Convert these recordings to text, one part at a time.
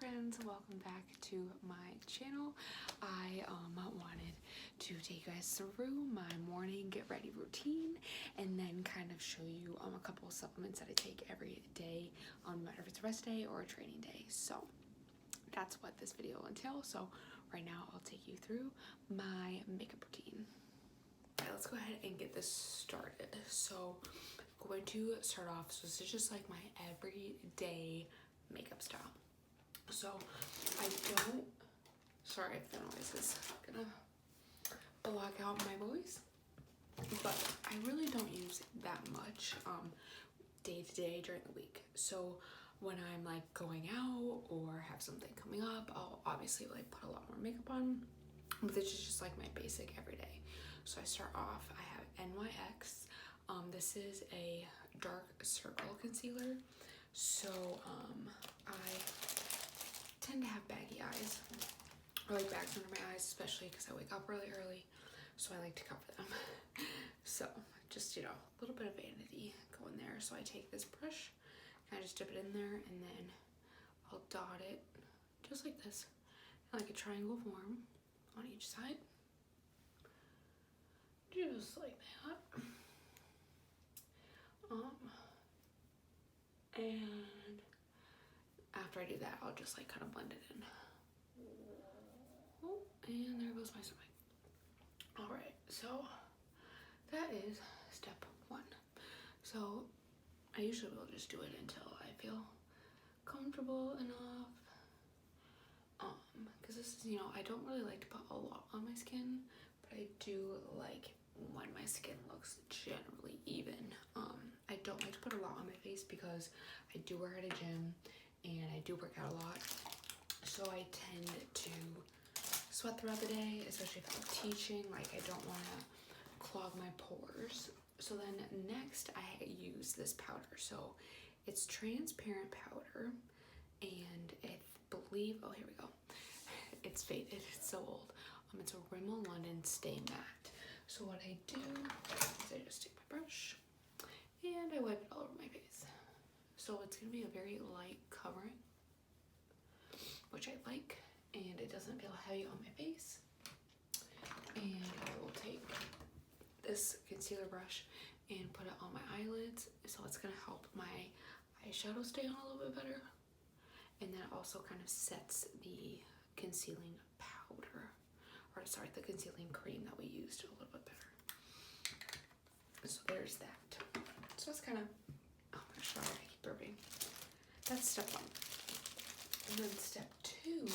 friends, welcome back to my channel. I wanted to take you guys through my morning get ready routine and then kind of show you a couple of supplements that I take every day, no matter if it's a rest day or a training day. So that's what this video will entail. So right now I'll take you through my makeup routine. Alright, let's go ahead and get this started. So I'm going to start off, so this is just like my everyday makeup style. So I don't, sorry if the noise is gonna block out my voice, but I really don't use that much day to day during the week. So when I'm like going out or have something coming up, I'll obviously like put a lot more makeup on, but this is just like my basic everyday. So I start off, I have NYX. This is a dark circle concealer. So I tend to have baggy eyes, or like bags under my eyes, especially because I wake up really early, so I like to cover them. So just, you know, a little bit of vanity go in there. So I take this brush and I just dip it in there, and then I'll dot it just like this, like a triangle form on each side, just like that. And after I do that, I'll just like kind of blend it in. Oh, and there goes my stomach. All right, so that is step one. So I usually will just do it until I feel comfortable enough. Because this is, you know, I don't really like to put a lot on my skin, but I do like when my skin looks generally even. I don't like to put a lot on my face because I do work at a gym and I do work out a lot. So I tend to sweat throughout the day, especially if I'm teaching. Like, I don't want to clog my pores. So then next I use this powder. So it's transparent powder, and I believe, oh, here we go. It's faded, it's so old. It's a Rimmel London Stay Matte. So what I do is I just take my brush and I wipe it all over my face. So it's gonna be a very light covering, which I like, and it doesn't feel heavy on my face. And I will take this concealer brush and put it on my eyelids, so it's gonna help my eyeshadow stay on a little bit better. And then it also kind of sets the concealing powder, or sorry, the concealing cream that we used a little bit better. So there's that. So that's kind of, oh my gosh, sorry, I keep burping. That's step one. And then step two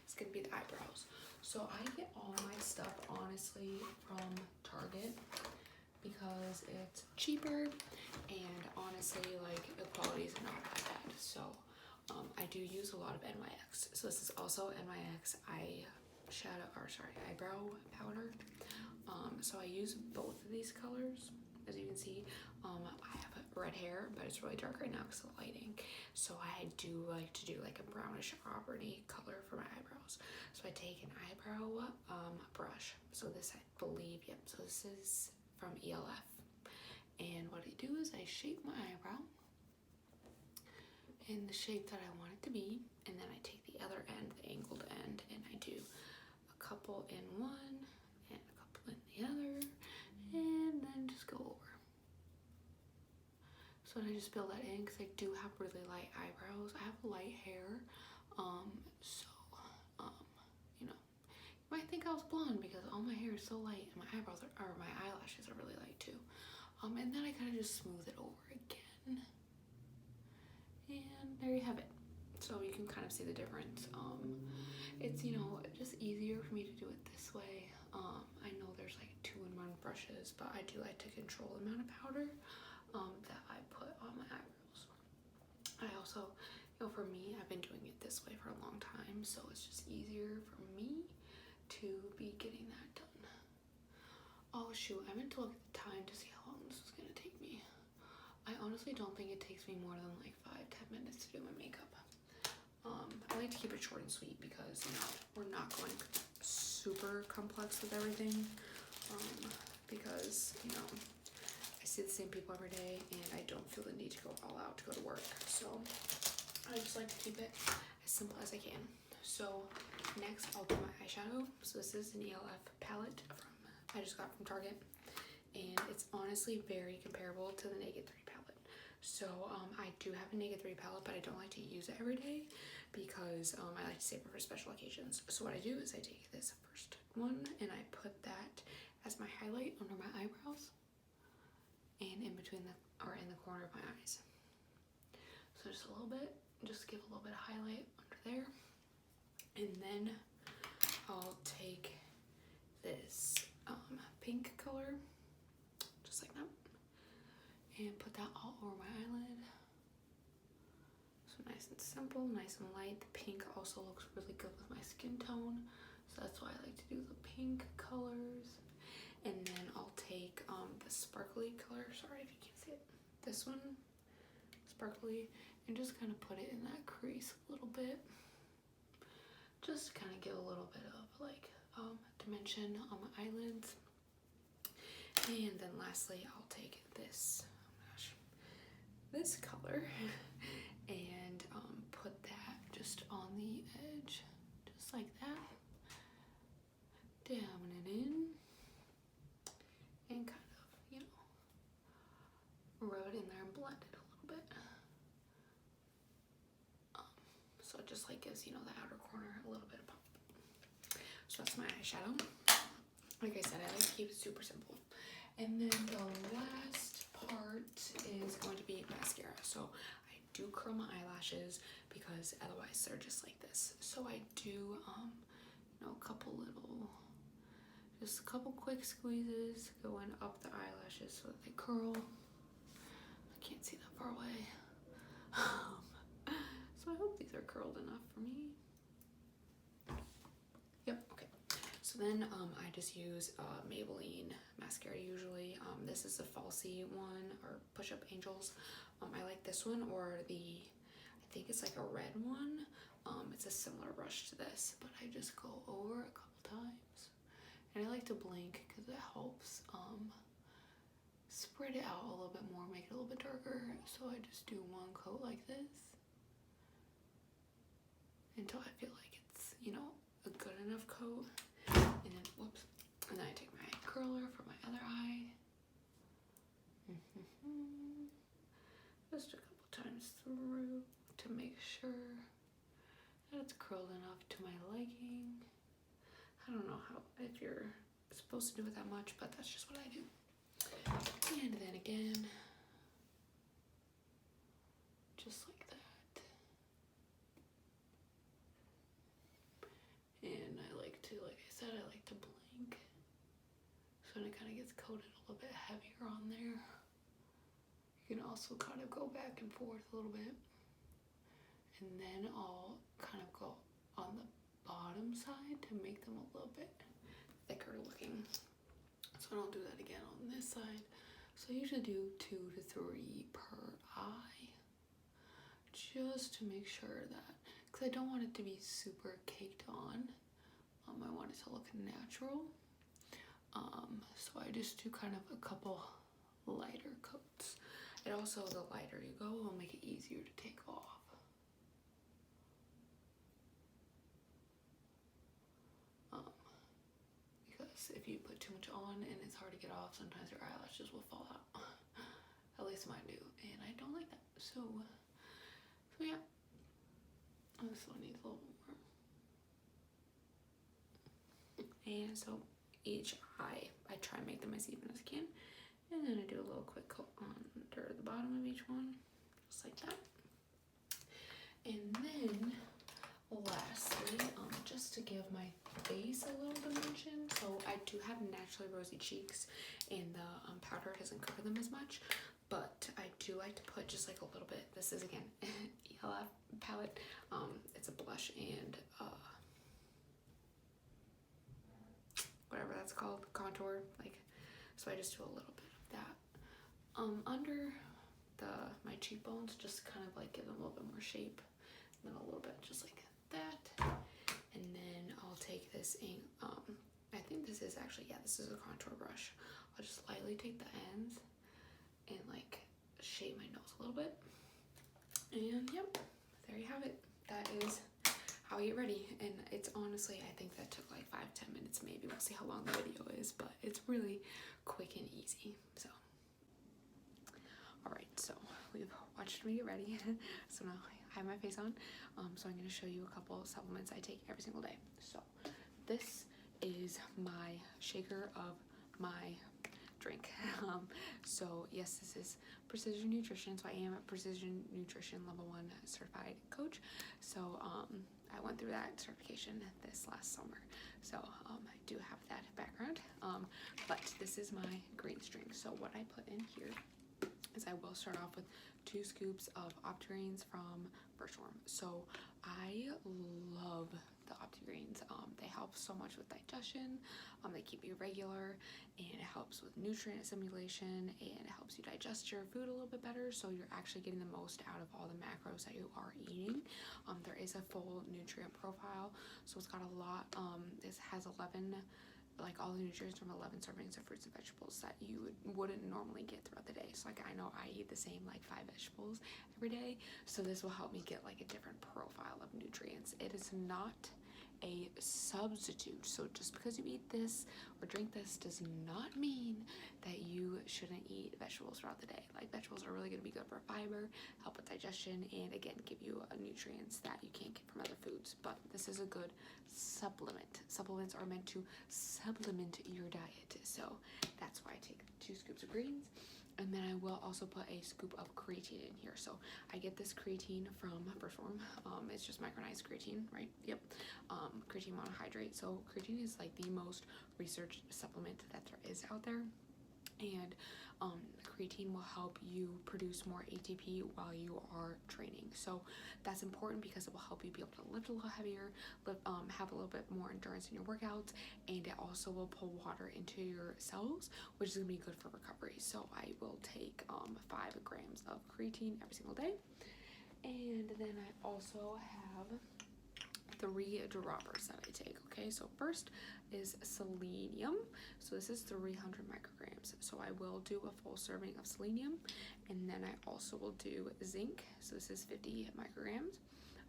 is gonna be the eyebrows. So I get all my stuff honestly from Target because it's cheaper, and honestly, like, the quality is not that bad. So I do use a lot of NYX. So this is also NYX eyebrow powder. So I use both of these colors. As you can see, I have red hair, but it's really dark right now because of the lighting. So I do like to do like a brownish auburny color for my eyebrows. So I take an eyebrow brush. So this, I believe, yep. So this is from ELF. And what I do is I shape my eyebrow in the shape that I want it to be, and then I take the other end, the angled end, and I do a couple in one and a couple in the other, and then just go over. So I just fill that in because I do have really light eyebrows. I have light hair, you know, you might think I was blonde because all my hair is so light, and my eyebrows are, or my eyelashes are really light too. And then I kind of just smooth it over again. And there you have it. So you can kind of see the difference. It's, you know, just easier for me to do it this way. I know there's like 2-in-1 brushes, but I do like to control the amount of powder that I put on my eyebrows. I also, you know, for me, I've been doing it this way for a long time, so it's just easier for me to be getting that done. Oh shoot, I meant to look at the time to see how long this was gonna take me. I honestly don't think it takes me more than like 5-10 minutes to do my makeup. I like to keep it short and sweet because, you know, we're not going super complex with everything, because, you know, I see the same people every day and I don't feel the need to go all out to go to work. So I just like to keep it as simple as I can. So next I'll do my eyeshadow. So this is an ELF palette I just got from Target, and it's honestly very comparable to the Naked 3 palette. So I do have a Naked 3 palette, but I don't like to use it every day because I like to save it for special occasions. So what I do is I take this first one and I put that as my highlight under my eyebrows and in between in the corner of my eyes. So just a little bit, just give a little bit of highlight under there. And then I'll take this pink color, just like that, and put that all over my eyelid. So nice and simple, nice and light. The pink also looks really good with my skin tone, so that's why I like to do the pink colors. And then I'll take the sparkly color, sorry if you can't see it, this one, sparkly, and just kind of put it in that crease a little bit. Just kind of give a little bit of like dimension on my eyelids. And then lastly, I'll take this, this color and put that just on the edge, just like that. Down and in, and kind of, rub it in there and blend it a little bit. So it just like gives, the outer corner a little bit of pop. So that's my eyeshadow. Like I said, I like to keep it super simple. And then the last part is going to be mascara. So I do curl my eyelashes because otherwise they're just like this. So I do, just a couple quick squeezes going up the eyelashes so that they curl. I can't see that far away. So I hope these are curled enough for me. Yep, okay. So then I just use Maybelline mascara usually. This is the Falsies one, or Push Up Angels. I like this one, or I think it's like a red one. It's a similar brush to this, but I just go over a couple times. And I like to blink because it helps spread it out a little bit more, make it a little bit darker. So I just do one coat like this until I feel like it's, a good enough coat. And then, whoops, and then I take my curler for my other eye. Just a couple times through to make sure that it's curled enough to my liking. I don't know if you're supposed to do it that much, but that's just what I do. And then again, just like that. And I like to blink. So when it kind of gets coated a little bit heavier on there, you can also kind of go back and forth a little bit. And then I'll kind of go on the bottom side to make them a little bit thicker looking. So I don't do that again on this side. So I usually do 2 to 3 per eye, just to make sure that, because I don't want it to be super caked on. I want it to look natural. So I just do kind of a couple lighter coats. And also, the lighter you go will make it easier to take off. Because if you put too much on and it's hard to get off, sometimes your eyelashes will fall out. At least mine do, and I don't like that. So yeah. This one needs a little more. And so each eye, I try and make them as even as I can. And then I do a little quick coat under the bottom of each one, just like that. And then lastly, just to give my face a little dimension, so I do have naturally rosy cheeks, and the powder doesn't cover them as much, but I do like to put just like a little bit. This is again ELF palette. It's a blush and whatever that's called, contour, so I just do a little bit of that under my cheekbones, just kind of like give them a little bit more shape, and then a little bit just like that. And then I'll take this I think this is actually, this is a contour brush. I'll just lightly take the ends and like shape my nose a little bit, and yep, there you have it. That is how I get ready, and it's honestly, I think that took like 5-10 minutes maybe. We'll see how long the video is, but it's really quick and easy. So all right, so we've watched me get ready. So now I have my face on, so I'm going to show you a couple supplements I take every single day. So this is my shaker of my drink. So yes, this is Precision Nutrition, so I am a Precision Nutrition level 1 certified coach. So I went through that certification this last summer, so I do have that background. But this is my greens drink. So what I put in here is I will start off with 2 scoops of OptiGreens from 1st Phorm. So I love the OptiGreens. They help so much with digestion. They keep you regular, and it helps with nutrient assimilation, and it helps you digest your food a little bit better, so you're actually getting the most out of all the macros that you are eating. There is a full nutrient profile, so it's got a lot. It has 11, like all the nutrients from 11 servings of fruits and vegetables that you wouldn't normally get throughout the day. So like I know I eat the same like 5 vegetables every day, so this will help me get like a different profile of nutrients. It is not a substitute, so just because you eat this or drink this does not mean that you shouldn't eat vegetables throughout the day. Like vegetables are really going to be good for fiber, help with digestion, and again give you nutrients that you can't get from other foods. But this is a good supplement. Supplements are meant to supplement your diet, so that's why I take 2 scoops of greens. And then I will also put a scoop of creatine in here. So I get this creatine from 1st Phorm. It's just micronized creatine, right? Yep. Creatine monohydrate. So creatine is like the most researched supplement that there is out there. And creatine will help you produce more ATP while you are training. So that's important because it will help you be able to lift a little heavier, have a little bit more endurance in your workouts, and it also will pull water into your cells, which is going to be good for recovery. So I will take 5 grams of creatine every single day. And then I also have 3 droppers that I take. Okay, so first is selenium. So this is 300 micrograms. So I will do a full serving of selenium, and then I also will do zinc. So this is 50 micrograms.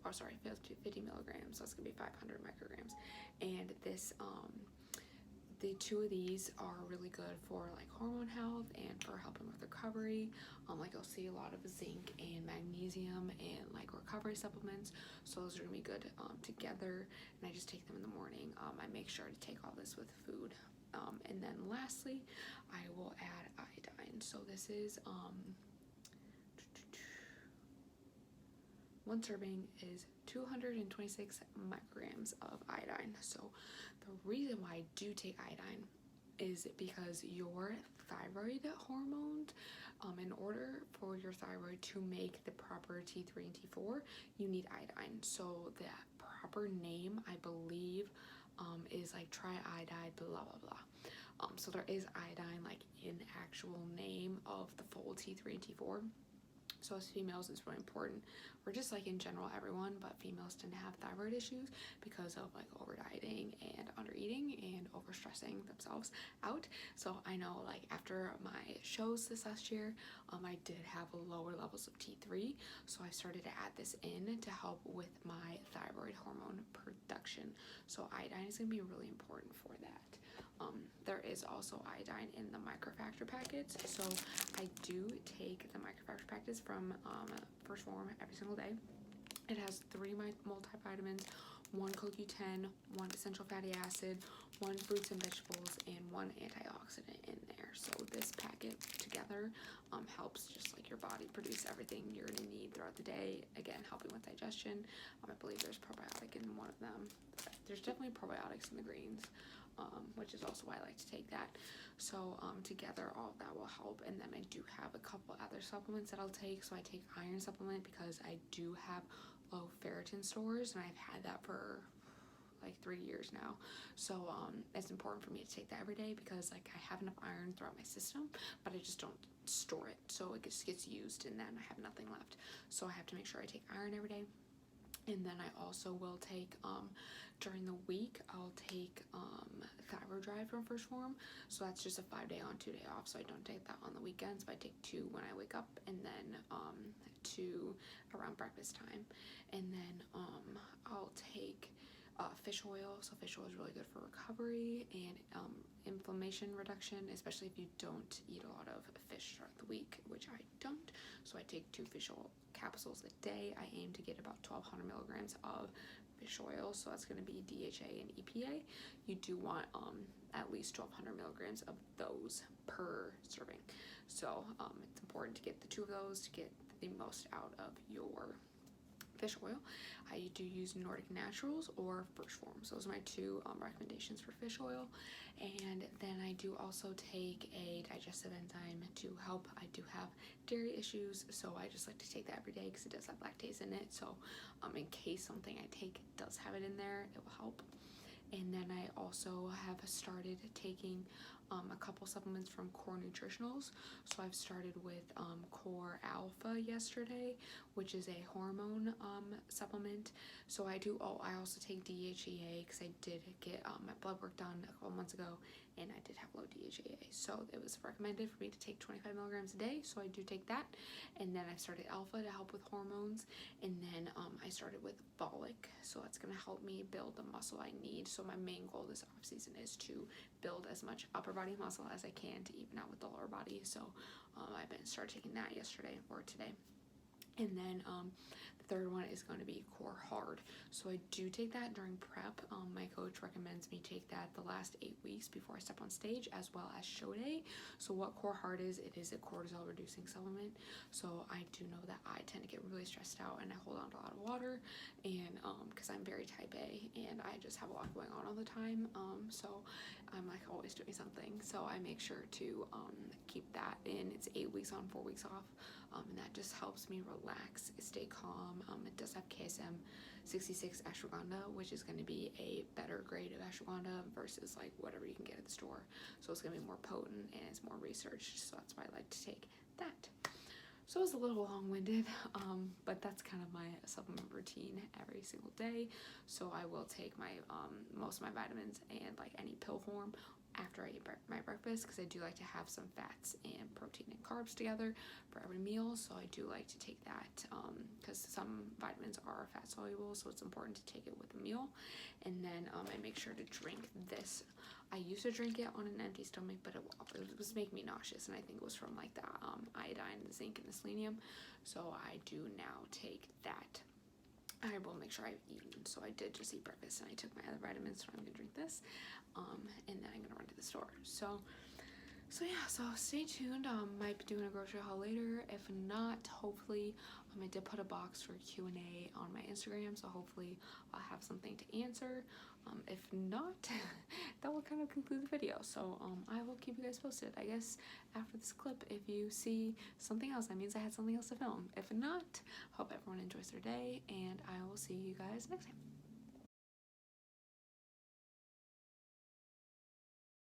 Oh, sorry, 50 milligrams. So it's gonna be 500 micrograms. And this, the 2 of these are really good for like hormone health and for helping with recovery. Like you'll see a lot of zinc and magnesium and like recovery supplements. So those are gonna be good together, and I just take them in the morning. I make sure to take all this with food. And then lastly, I will add iodine. So this is 1 serving is 226 micrograms of iodine. So the reason why I do take iodine is because your thyroid hormones, in order for your thyroid to make the proper T3 and T4, you need iodine. So the proper name, I believe, is like triiodide blah blah blah. So there is iodine like in the actual name of the full T3 and T4. So as females, it's really important, or just like in general everyone, but females tend to have thyroid issues because of like over dieting and under eating and over stressing themselves out. So I know like after my shows this last year, I did have lower levels of T3, so I started to add this in to help with my thyroid hormone production. So iodine is going to be really important for that. There is also iodine in the microfactor packets, so I do take the microfactor packets from 1st Phorm every single day. It has 3 multivitamins, 1 CoQ10, 1 essential fatty acid, 1 fruits and vegetables, and 1 antioxidant in there. So this packet together helps just like your body produce everything you're going to need throughout the day. Again, helping with digestion. I believe there's probiotic in one of them. There's definitely probiotics in the greens, which is also why I like to take that. So together all of that will help. And then I do have a couple other supplements that I'll take. So I take iron supplement because I do have low ferritin stores, and I've had that for like 3 years now. So it's important for me to take that every day because like I have enough iron throughout my system, but I just don't store it, so it just gets used and then I have nothing left. So I have to make sure I take iron every day. And then I also will take, during the week, I'll take Thyroid Drive from First Form. So that's just a 5-day on, 2-day off. So I don't take that on the weekends, but I take 2 when I wake up, and then 2 around breakfast time. And then I'll take fish oil. So fish oil is really good for recovery and inflammation reduction, especially if you don't eat a lot of fish throughout the week, which I don't. So I take 2 fish oil capsules a day. I aim to get about 1,200 milligrams of fish oil, so that's going to be DHA and EPA. You do want at least 1,200 milligrams of those per serving. So it's important to get the 2 of those to get the most out of your fish oil. I do use Nordic Naturals or First Form. So those are my 2 recommendations for fish oil. And then I do also take a digestive enzyme to help. I do have dairy issues, so I just like to take that every day because it does have lactase in it. So in case something I take does have it in there, it will help. And then I also have started taking a couple supplements from Core Nutritionals. So I've started with Core Alpha yesterday, which is a hormone supplement. So I also take DHEA because I did get my blood work done a couple months ago, and I did have low DHEA. So it was recommended for me to take 25 milligrams a day, so I do take that. And then I started Alpha to help with hormones, and then I started with Volic, so that's going to help me build the muscle I need. So my main goal this off season is to build as much upper body muscle as I can to even out with the lower body. So I've been started taking that yesterday or today. And then the third one is going to be Core Hard. So I do take that during prep. My coach recommends me take that the last 8 weeks before I step on stage, as well as show day. So what Core Hard is, it is a cortisol reducing supplement. So I do know that I tend to get really stressed out and I hold on to a lot of water, and because I'm very type A and I just have a lot going on all the time. So I'm like always doing something. So I make sure to keep that in. It's 8 weeks on, 4 weeks off. And that just helps me relax, stay calm. It does have KSM 66 ashwagandha, which is going to be a better grade of ashwagandha versus like whatever you can get at the store. So it's going to be more potent and it's more researched. So that's why I like to take that. So it was a little long-winded, but that's kind of my supplement routine every single day. So I will take my most of my vitamins and like any pill form after I eat my breakfast, because I do like to have some fats and protein and carbs together for every meal. So I do like to take that because some vitamins are fat soluble, so it's important to take it with a meal. And then I make sure to drink this. I used to drink it on an empty stomach, but it was making me nauseous, and I think it was from like the iodine, the zinc, and the selenium. So I do now take that. I will make sure I've eaten. So I did just eat breakfast and I took my other vitamins, so I'm gonna drink this. And then I'm gonna run to the store. So yeah, so stay tuned. Might be doing a grocery haul later. If not, hopefully I did put a box for Q&A on my Instagram, so hopefully I'll have something to answer. If not, that will kind of conclude the video. So I will keep you guys posted. I guess after this clip, if you see something else, that means I had something else to film. If not, hope everyone enjoys their day, and I will see you guys next time.